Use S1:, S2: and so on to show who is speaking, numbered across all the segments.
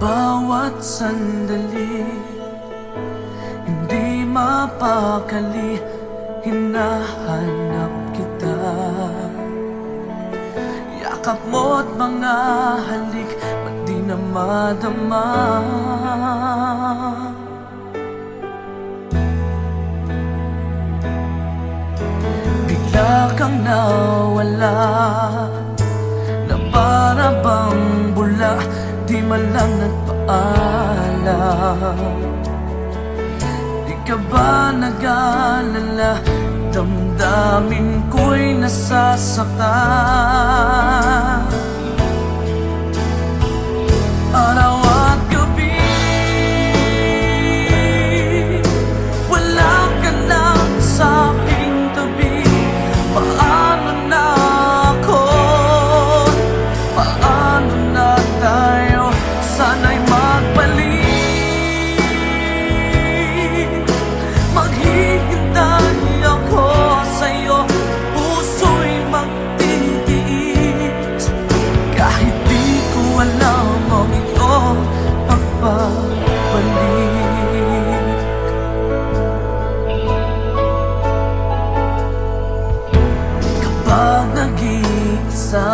S1: Bawat sandali, hindi mapakali, hinahanap kita. Yakap mo't mga halik, ba't di na madama? Bigla kang nawala, na para bang bula, di man lang nagpaalam. Di ka ba nag-alala, damdamin ko'y nasasaktan. Araw at gabi, wala ka na sa aking tabi. Paano na ako? Paano na tayo? Sana'y magbalik. Maghihintay ako sa'yo, puso'y magtitiis. Kahit di ko alam ang iyong pagbabalik. Kapag nag-iisa,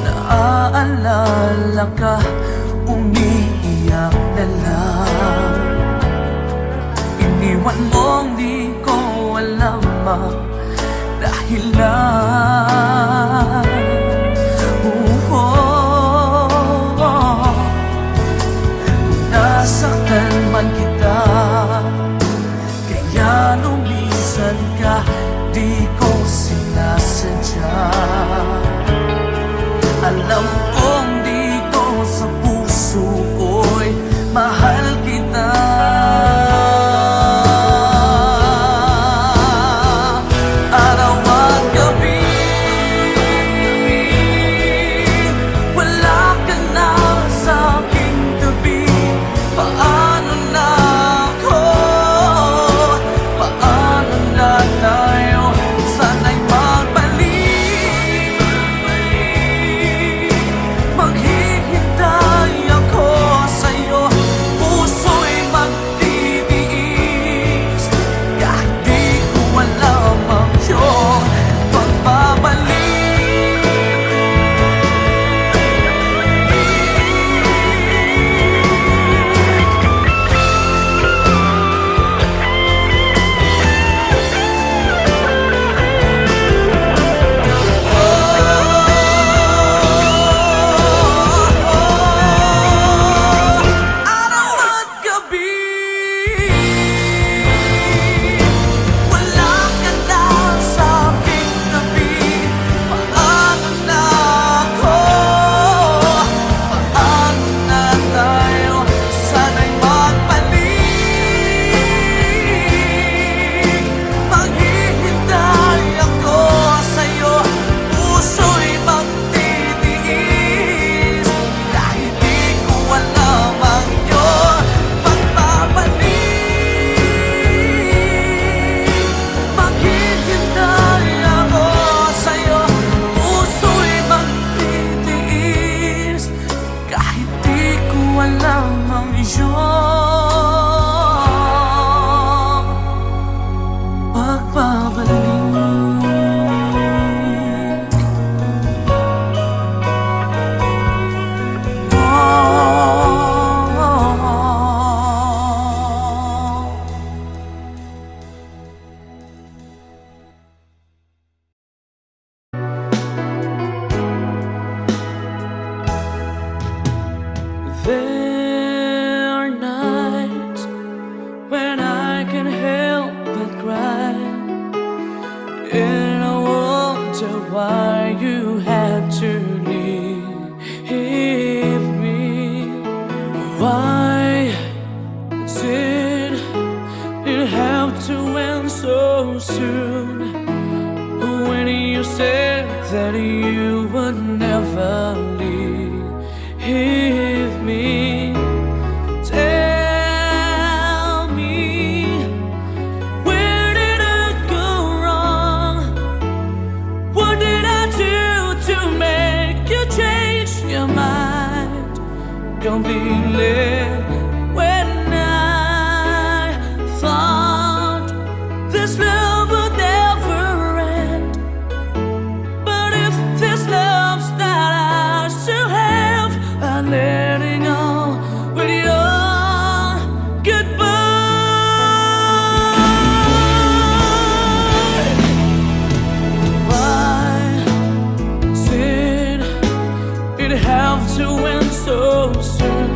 S1: naaalala ka, umiiyak na lang. Iniwan mong di ko alam ang dahilan. Kung nasaktan man kita, kaya lumisan ka, di ko sinasadya. Alam kong dito sa puso ko'y mahal kita. Araw at gabi, wala ka na sa aking tabi. Paano na ako? Paano na tayo? Sana'y magbalik. Maghihintay ako sa'yo, puso'y magtitiis. Kahit di ko alam ang iyong pagbabalik. Araw at gabi, wala ka na sa aking tabi. Paano na ako? Paano na tayo? Sana'y magbalik. Maghihintay ako sa'yo, puso'y magtitiis. Kahit di ko alam ang iyong pagbabalik. Maghihintay ako sa'yo, puso'y magtitiis. Kahit di ko alam ang iyong pagbabalik. There are nights when I can help but cry, and I wonder why you had to leave me. Why did it have to end so soon? When you said that you would never leave me. completely. When I thought this love would never end, but if this love's not ours to have, I'm letting go with your goodbye. Why did it have to end so soon?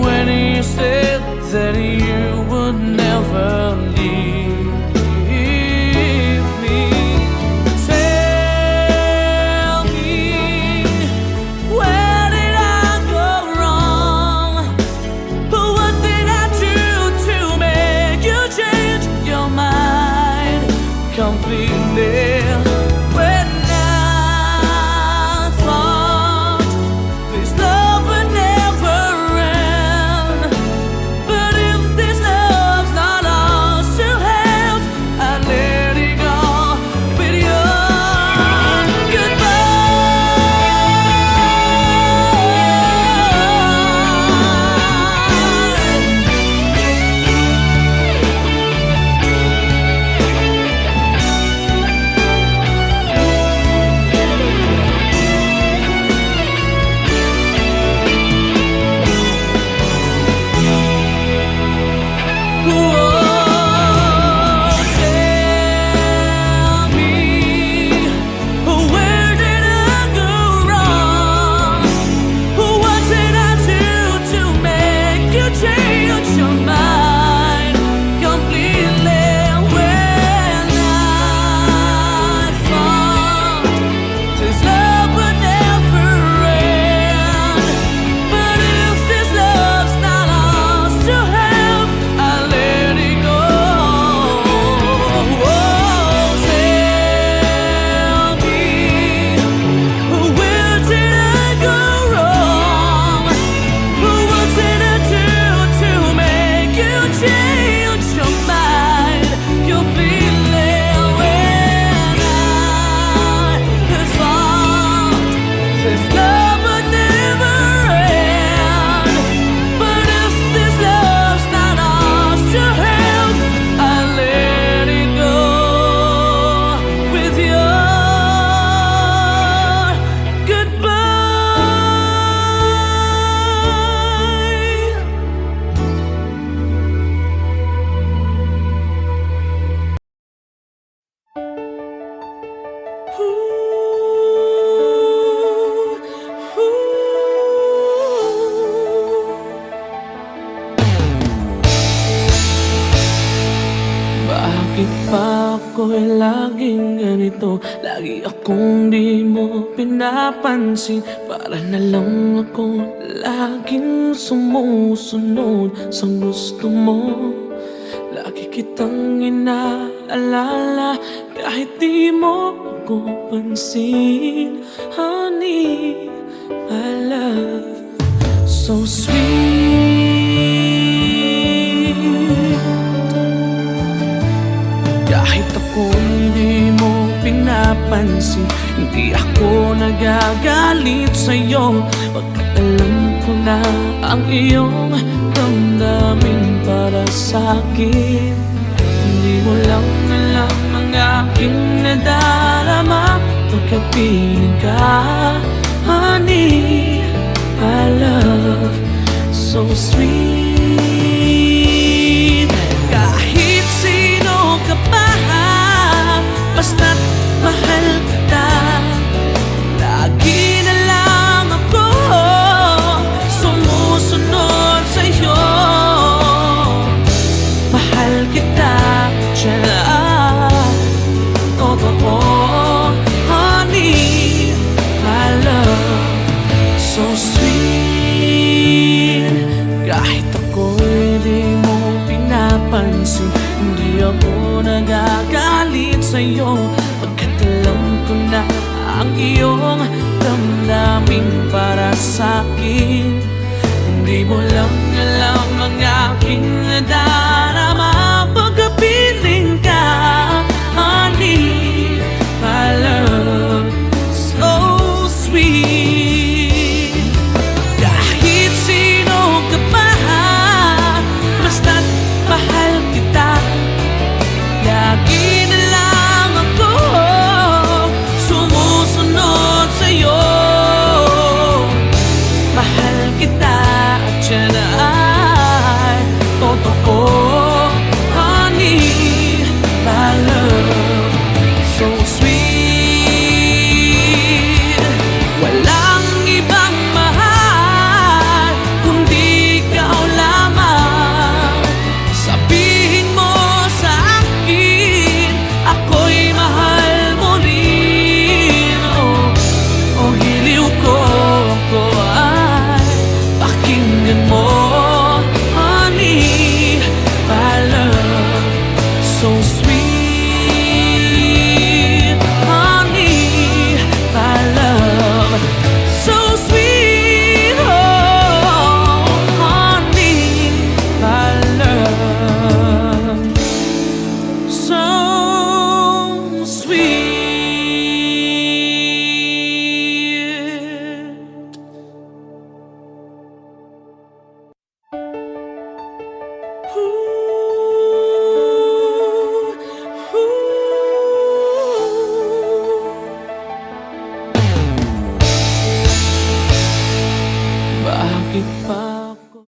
S1: When you said that you would never leave me, tell me, where did I go wrong? What did I do to make you change your mind completely? When I thought this love would never end, but if this love's not ours to have, I let it go with your goodbye. Tell me, where did I go wrong? What did I do to make you change your mind completely? When I thought this love would never end, but if this love's not ours to have, I let it go. Tell me, where did I go wrong? What did I do to make you change your mind completely? When I thought this love would never end, but if this love's not ours to have, I let it go with your goodbye. Bakit pa ako'y laging ganito? Lagi akong di mo pinapansin. Para na lang ako laging sumusunod sa gusto mo. Lagi kitang inaalala kahit di mo ako pansin. Honey, my love, so sweet. Kahit ako hindi mo pinapansin, hindi ako nagagalit sa'yo, pagkat alam ko na ang iyong damdamin para sa'kin. Hindi mo lang alam ang aking nadarama pagkapiling ka. Honey, my love, so sweet. Kahit sino ka pa, basta't mahal kita, lagi na lang ako sumusunod sa'yo. Mahal kita dyan, totoo. Honey, my love, so sweet. Kahit ako'y di mo pinapansin, hindi ako nagagalit sa'yo, pagkat alam ko na ang iyong damdamin para sa'kin. Hindi mo lang alam ang aking nadarama pagkapiling ka. Honey, my love, so sweet. di pa ako.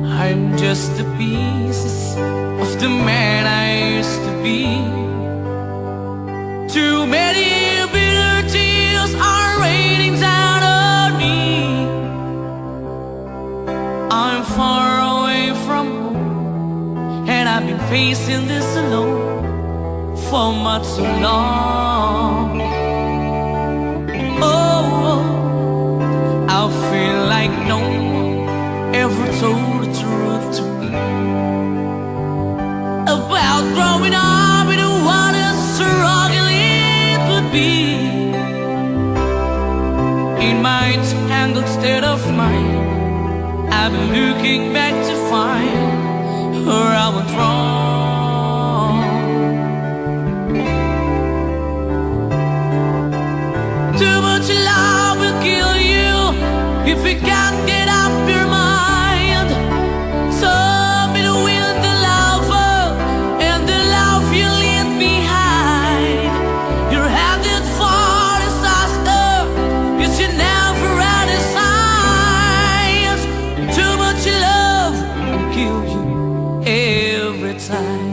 S1: I'm just the pieces of the man I used to be. Too many bitter tears are raining down on me. I'm far away from home, and I've been facing this alone for much too long. Oh, I feel like no one ever told the truth to me about growing up in what a struggle it would be. In my tangled state of mind, I've been looking back to find where I went wrong. Too much love will kill you if you can't get up your mind. Some it will the lover and the love you leave behind. You're headed for disaster, you should never run a signs. Too much love will kill you every time.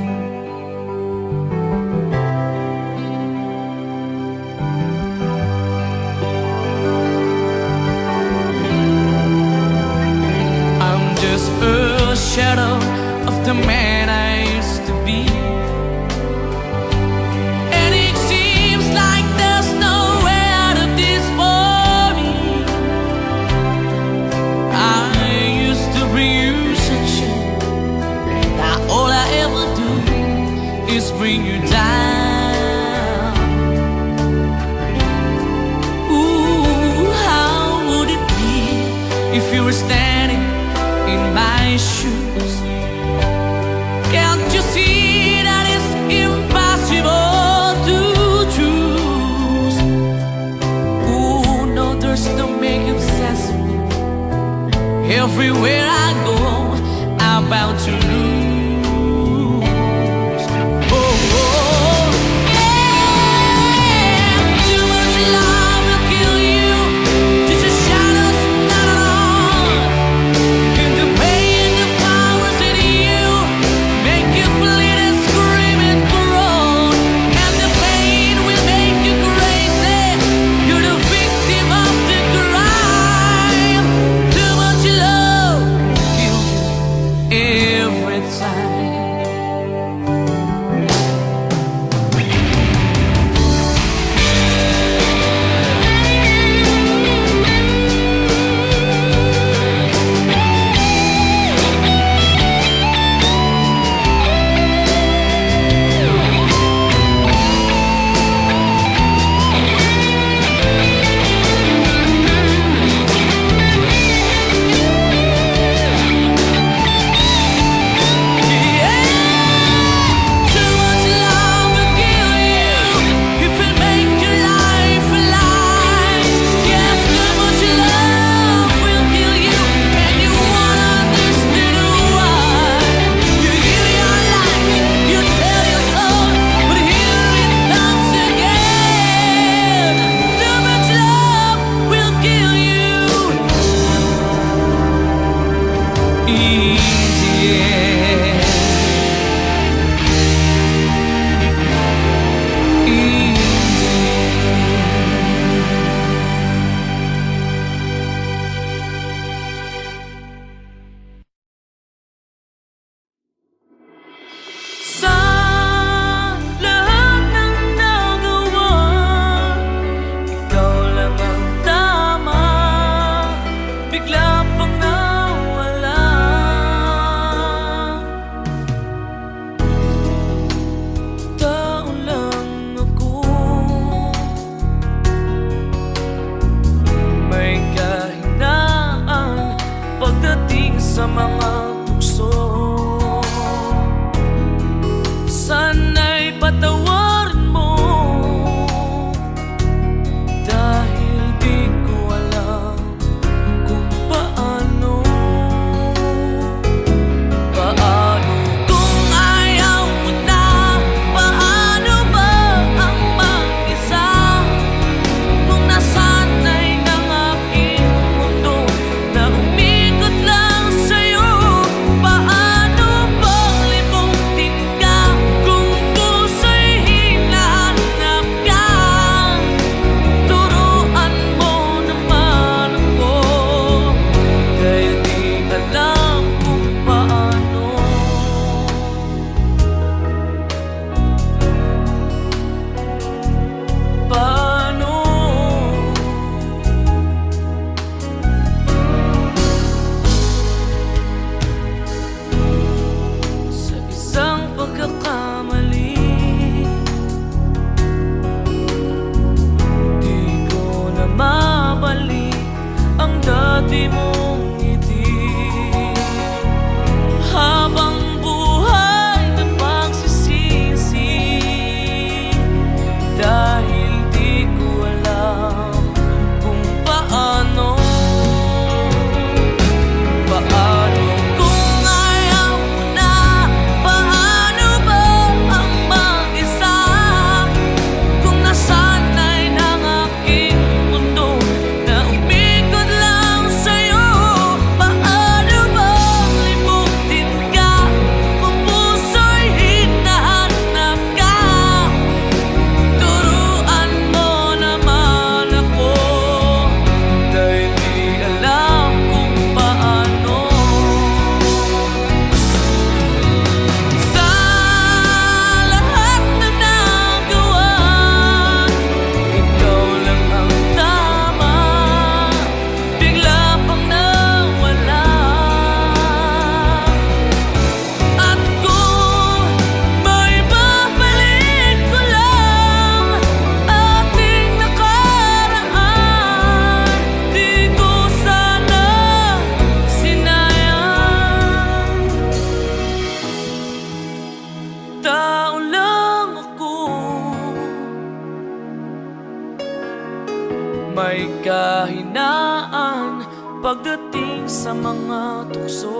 S1: may kahinaan pagdating sa mga tukso.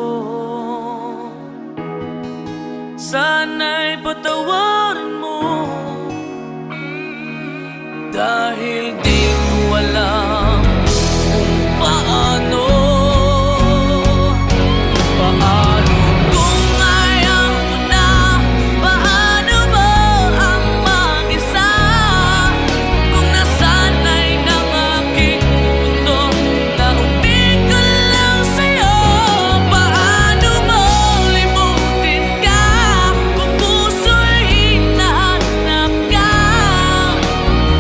S1: Sana'y patawarin mo, dahil di ko alam kung paano. Kung ayaw mo na, paano ba ang mag-isa? Kung nasanay ng aking mundo na umig ko lang sa'yo, paano mo limutin ka? Kung puso'y hinahanap ka,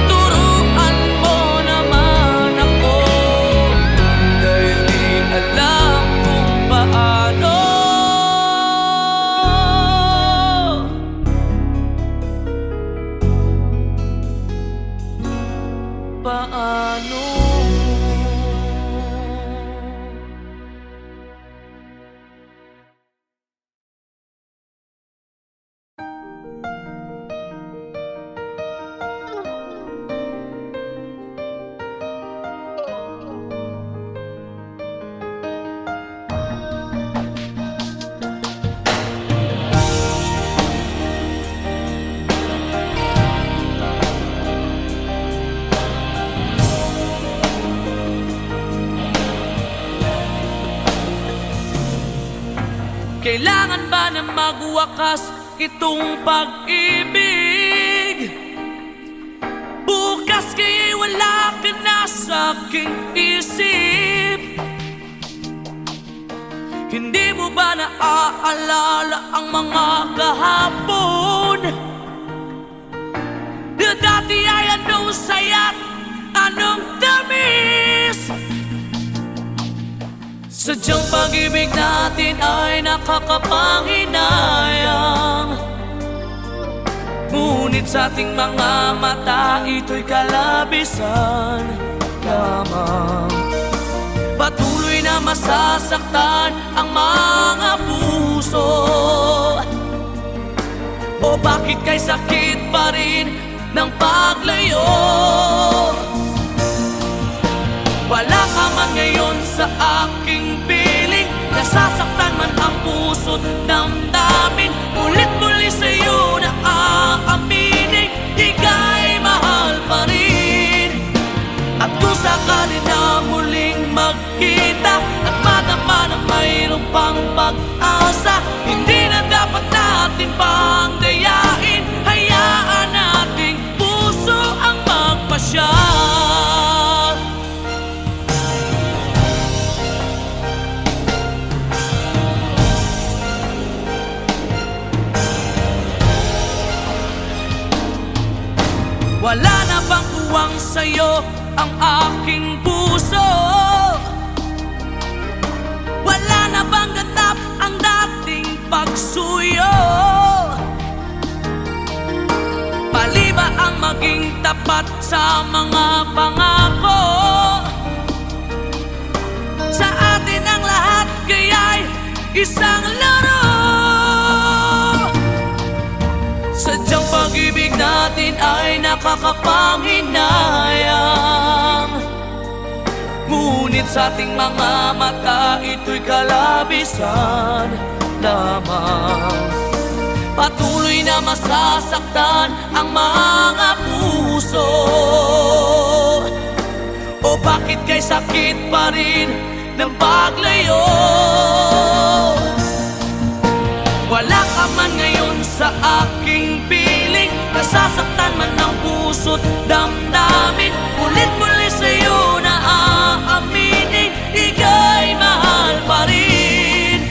S1: turuan mo naman ako, dahil di alam kung paano. Paano? Kailangan ba na magwakas itong pag-ibig? Bukas kaya'y wala ka na sa aking isip. Hindi mo ba naaalala ang mga kahapon? Na dati ay anong saya't anong tamis? Sadyang pag-ibig natin ay nakakapanghinayang, ngunit sa ating mga mata ito'y kalabisan lamang. Patuloy na masasaktan ang mga puso, o bakit kay sakit pa rin ng paglayo? Wala ka man ngayon sa aking piling, nasasaktan man ang puso't damdamin. Ulit-muli sa'yo na aaminin, ika'y mahal pa rin. At kung sakali na muling magkita at madama na mayroon pang pag-asa, hindi na dapat natin pang dayain. Hayaan nating puso ang magpasya. Wala na bang tuwang sa'yo ang aking puso? Wala na bang ganap ang dating pagsuyo? Pali ba ang maging tapat sa mga pangako? Sa atin ang lahat kaya'y isang laro. Sadyang pag-ibig natin ay nakakapanghinayang, ngunit sa ating mga mata ito'y kalabisan lamang. Patuloy na masasaktan ang mga puso, o bakit kay sakit pa rin ng paglayo? Wala ka man ngayon sa aking piling, nasasaktan man ang puso't damdamin. Ulit-muli sa'yo na aaminin, ika'y mahal pa rin.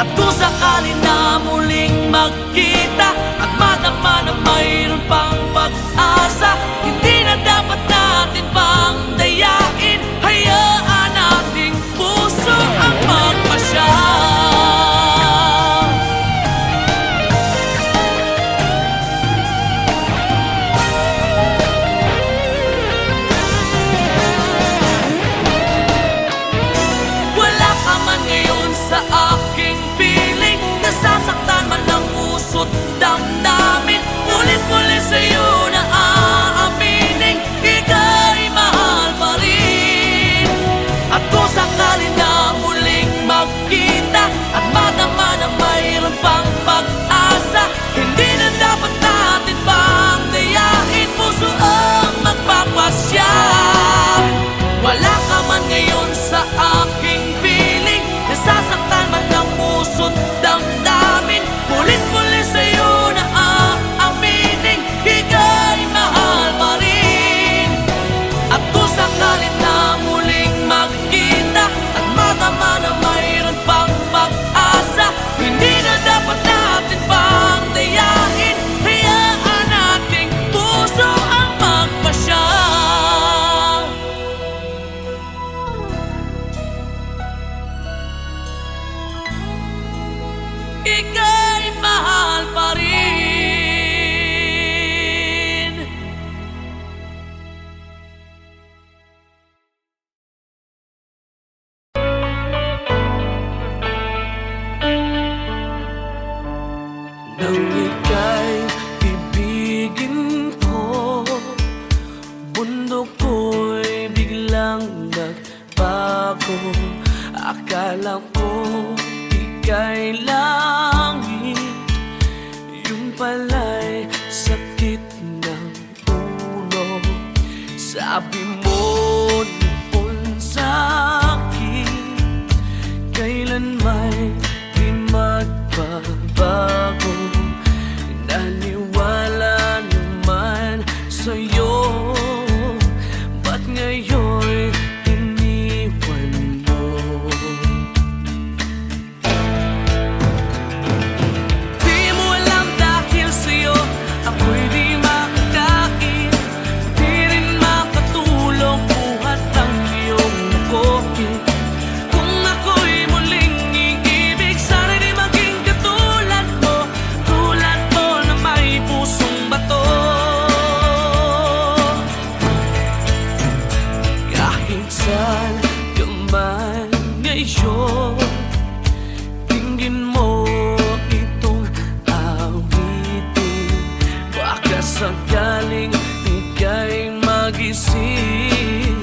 S1: At kung sakali na muling magkita at madama na mayroon pang pag-asa, hindi na dapat natin pang dayain. Hayaan nating puso ang magpasya. Akala ko ika'y langit, yung pala'y sakit ng ulo. Sabi mo noon sa'kin, kailan may di magbabago. Naniwala naman sa'yo, ba't ngayon iniwan mo? Di mo alam dahil sa'yo ako'y di makakain, di rin makatulog buhat ang iyong mukohin. Kung ako'y muling iibig, sana'y di maging katulad mo, tulad mo na may pusong bato. Kahit saan ka man ngayon, tingin mo itong awitin. Baka sakaling ika'y magising,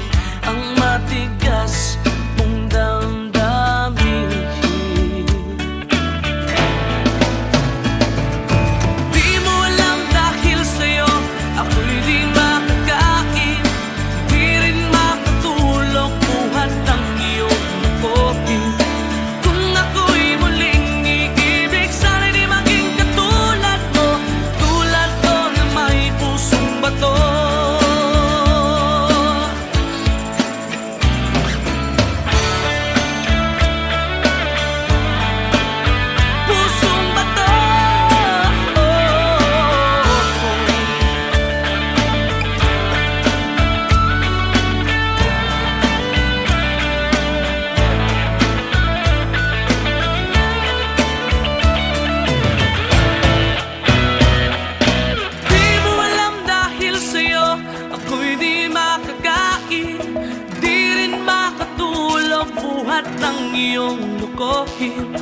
S1: ang matigas mong damdamin. Di mo alam dahil sa'yo ako'y di makakain, di rin makatulog buhat ang iyong mukohin. Kung ako'y muling iibig, sana'y di maging katulad mo, tulad mo na may pusong bato. Pusong bato. Di mo alam dahil sa'yo ako'y di makakain, di rin makatulog buhat ng iyong mukohin.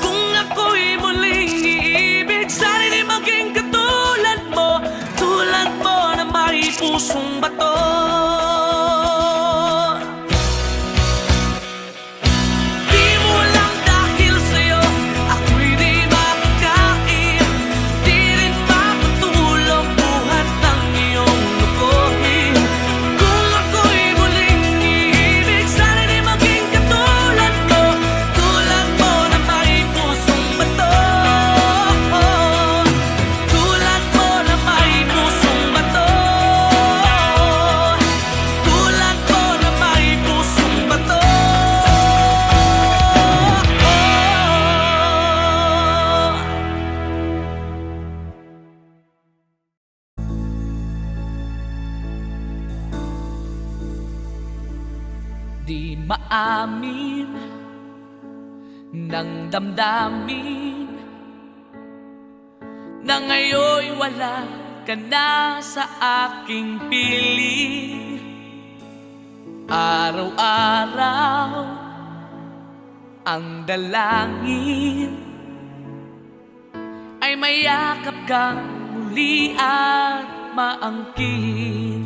S1: Kung ako'y muling iibig, sana'y di maging katulad mo, tulad mo na may pusong bato. Di mo alam dahil sa'yo ako'y di makakain, di rin makatulog buhat ng iyong mukohin. Kung ako'y muling iibig, sana'y di maging katulad mo, tulad mo na may pusong bato. Tulad mo na may pusong bato. Tulad mo na may pusong bato. Di maamin ng damdamin na ngayon'y wala ka na sa aking piling. Araw-araw ang dalangin ay mayakap kang muli at maangkin.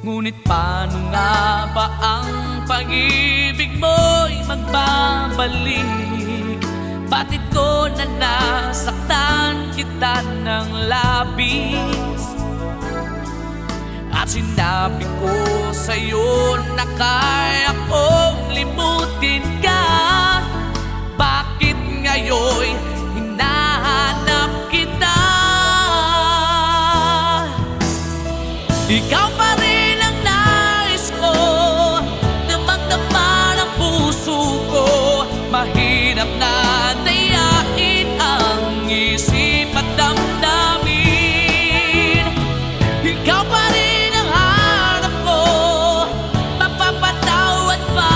S1: Ngunit paano nga ba ang pag-ibig mo'y magbabalik? Bakit ko na nasaktan kita ng labis? At sinabi ko sa'yo na kaya kong limutin ka. Bakit ngayon'y hinahanap kita? Ikaw pa rin ang nais ko, damang-dama ng puso ko. Mahirap na dayain ang isip at damdamin. Ikaw pa rin ang hanap ko, mapapatawad ba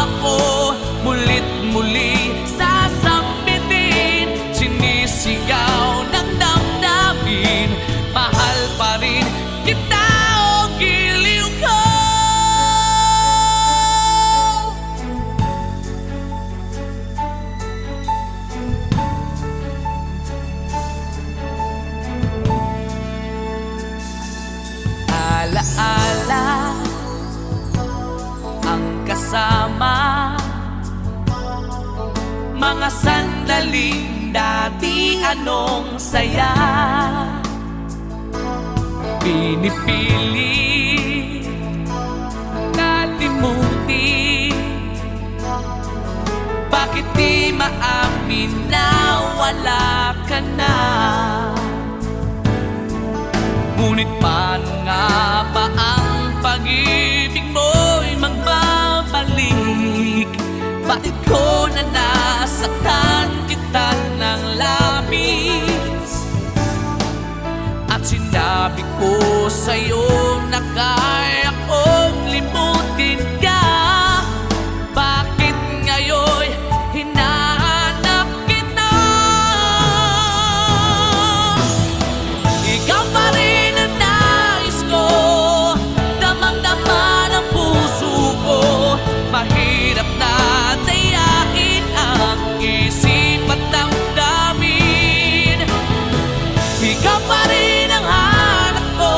S1: ako? Mulit muli sasambitin, sinisigaw ng damdamin. Mahal pa rin kita, o kasama. Mga sandaling dati anong saya, pinipili kalimutin. Bakit di maamin na wala ka na? Ngunit paano nga ba ang pag-ibig mo'y magbabalik? Bakit ko na nasaktan kita ng labis? At sinabi ko sa'yo na kaya kong limutin ka. Bakit ngayon hinahanap kita? Ikaw pa rin ang nais ko, damang-dama ng puso ko. Mahirap na dayain ang isip at damdamin. Ikaw pa rin ang hanap ko,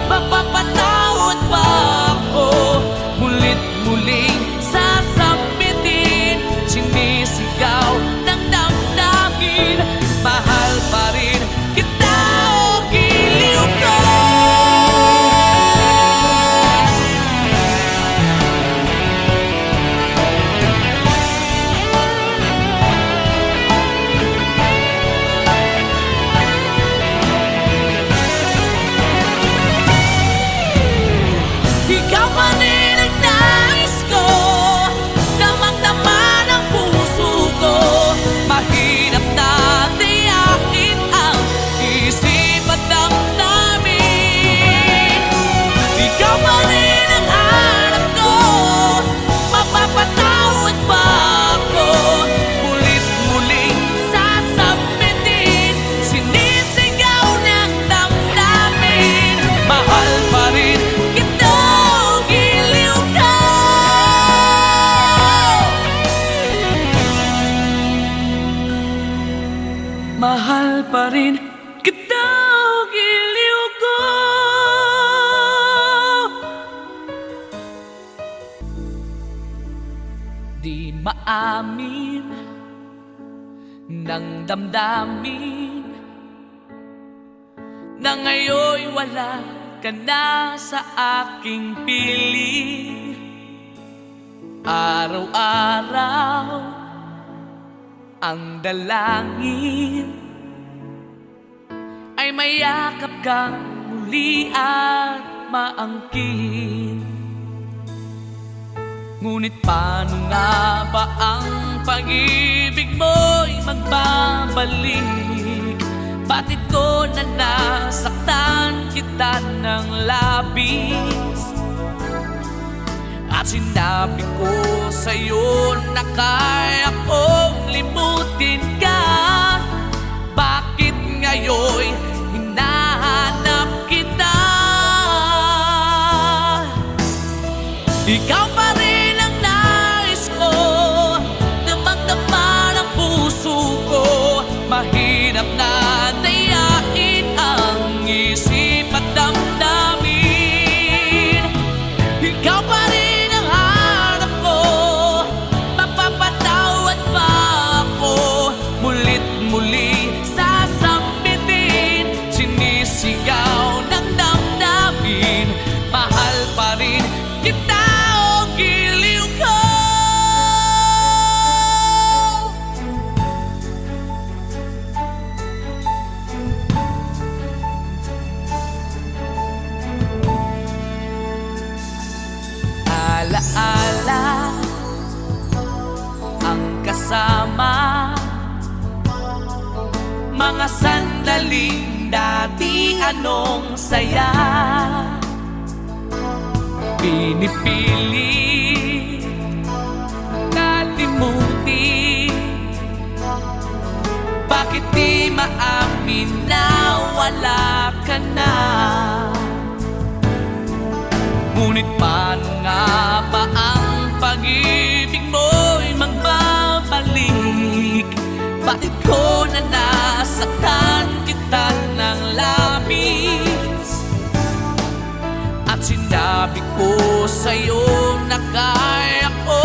S1: mapapatawad ba ako? Mulit-muling sasambitin, sinisigaw ng damdamin. Mahal pa rin kita o giliw ko. Ikaw pa rin ang nais ko, damang-dama ng puso ko. Mahirap na dayain ang isip at damdamin. Ikaw pa rin ang hanap ko, mapapatawad ba ako? Mulit-muling sasambitin, sinisigaw ng damdamin. Mahal pa rin kita o giliw ka. Mahal pa rin kita o giliw ko. Di maamin ng damdamin na ngayon'y wala ka na sa aking piling. Araw-araw ang dalangin ay mayakap kang muli at maangkin. Ngunit paano nga ba ang pag-ibig mo'y magbabalik? Bakit ko na nasaktan kita ng labis? At sinabi ko sa'yo na kaya kong limutin ka. Bakit ngayon hinahanap kita? Ikaw pa rin ang nais ko, damang-dama ng puso ko. Mahirap na dayain ang isip at damdamin. Ikaw pa rin ang hanap ko, mapapatawad ba ako? Mulit-muli sasambitin, sinisigaw ng damdamin. Mahal pa rin kita o giliw ko. Alaala ang kasama, mga sandaling dati anong saya, pinipili kalimutin. Bakit di maamin na wala ka na? Ngunit paano nga ba ang pag-ibig mo'y magbabalik? Bakit ko na nasaktan kita ng labis? At sinabi ko sa'yo na kaya ko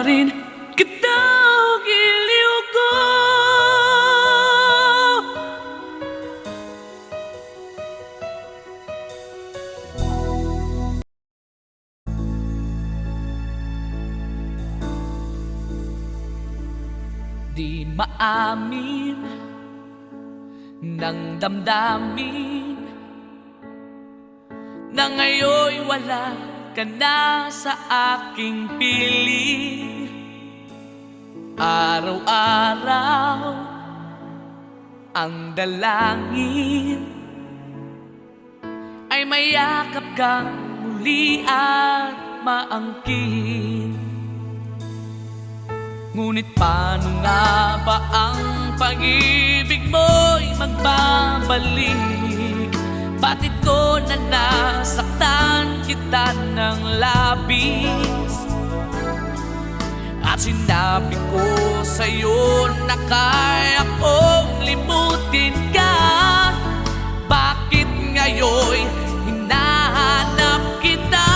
S1: rin kita, giliw ko. Di maamin ng damdamin na ngayon'y wala ka na sa aking piling. Araw-araw ang dalangin ay mayakap kang muli at maangkin. Ngunit paano nga ba ang pag-ibig mo'y magbabalik? Bakit ko na nasaktan kita ng labis? At sinabi ko sa'yo na kaya kong limutin ka. Bakit ngayon'y hinahanap kita?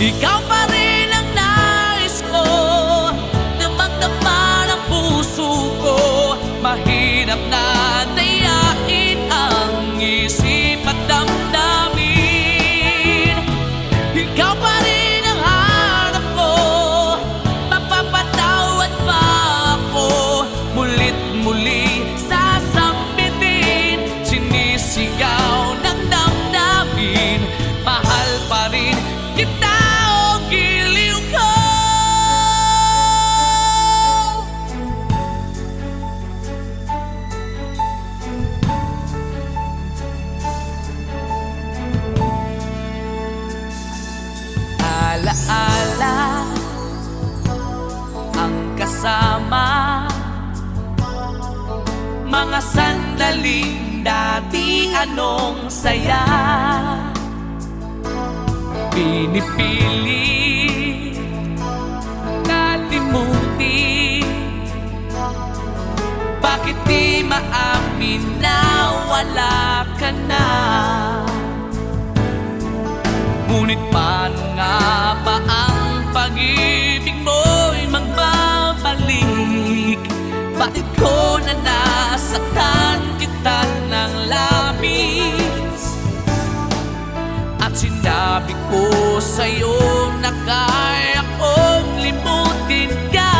S1: Ikaw pa rin ang nais ko, damang-dama ng puso ko. Mahirap na dayain ang isip at damdamin. Ikaw pa rin ang hanap ko, mapapatawad ba ako? Mulit muli sasambitin, sinisigaw ng damdamin. Mahal pa rin kita, o giliw ko. Alaala ang kasama, mga sandaling dati anong saya. Pinipili kalimutin, bakit di maamin na wala ka na? Ngunit paano nga ba ang pag-ibig mo'y magbabalik? Bakit ko na nasaktan kita ng labis? At sinabi ko sa'yo na kaya kong limutin ka.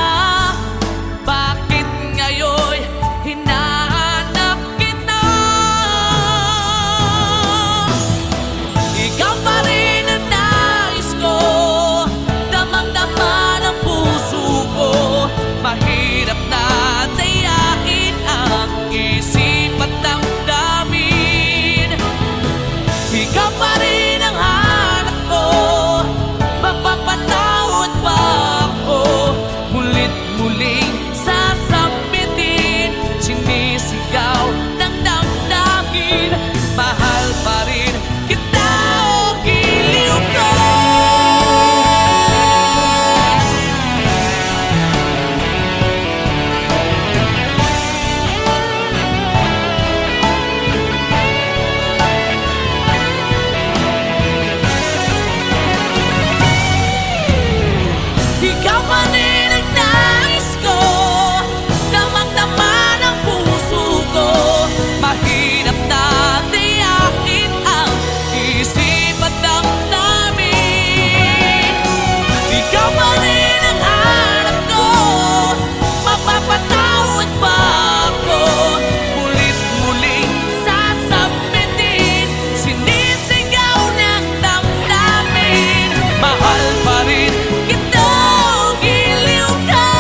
S1: Bakit ngayon'y hinahanap kita? Ikaw pa rin ang nais ko, damang-dama ng puso ko. Mahirap na dayain ang isip at damdamin. Ikaw pa rin ang hanap ko, mapapatawad ba ako? Mulit-muling sasambitin, sinisigaw ng damdamin. Mahal pa rin kita, o giliw ko. Ikaw pa rin ang nais ko, damang-dama ng puso ko. Mahirap na dayain ang isip at damdamin. Ikaw pa rin ang hanap ko, mapapatawad ba ako? Mulit-muling sasambitin, sinisigaw ng damdamin. Mahal pa rin kita, o giliw ko.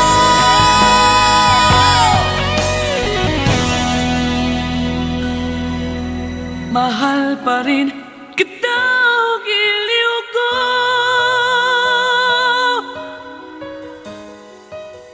S1: Mahal pa rin kita.